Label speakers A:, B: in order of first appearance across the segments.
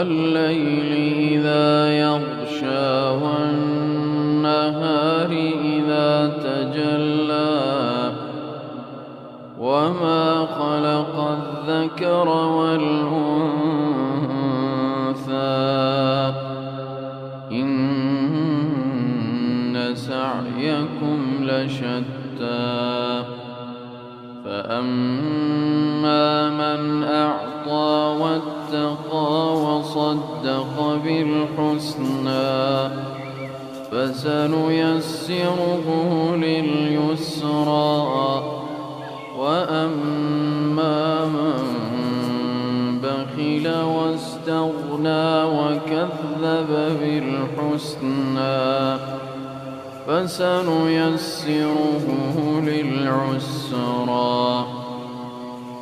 A: والليل إذا يغشى والنهار إذا تجلى وما خلق الذكر والأنثى إن سعيكم لشتى فأما من أعطى واتقى وصدق بالحسنى فسنيسره لليسرى وأما من بخل واستغنى وكذب بالحسنى فسنيسره للعسرى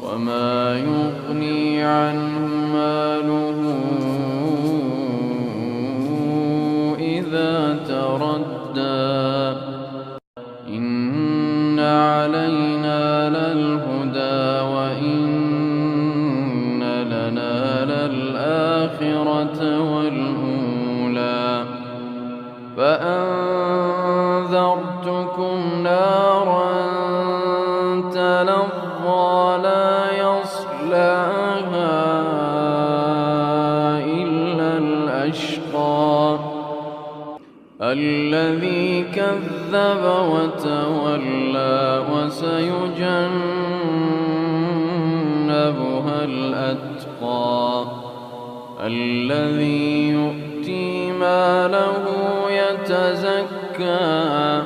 A: وما يغني عنه ماله إذا تردى إن علينا للهدى وإن لنا للآخرة والأولى فأنذرتكم نارا تلظى لا يصلاها إلا الأشقى الذي كذب وتولى وسيجنبها الأتقى الذي يؤتي ماله يتزكى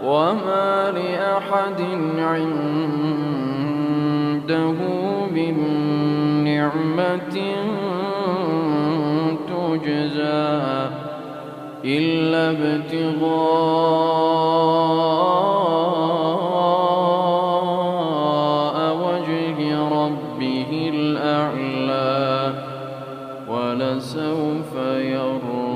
A: وما لأحد عنده من نعمة تجزى إلا ابتغاء وجه ربه الأعلى ولسوف يرضى.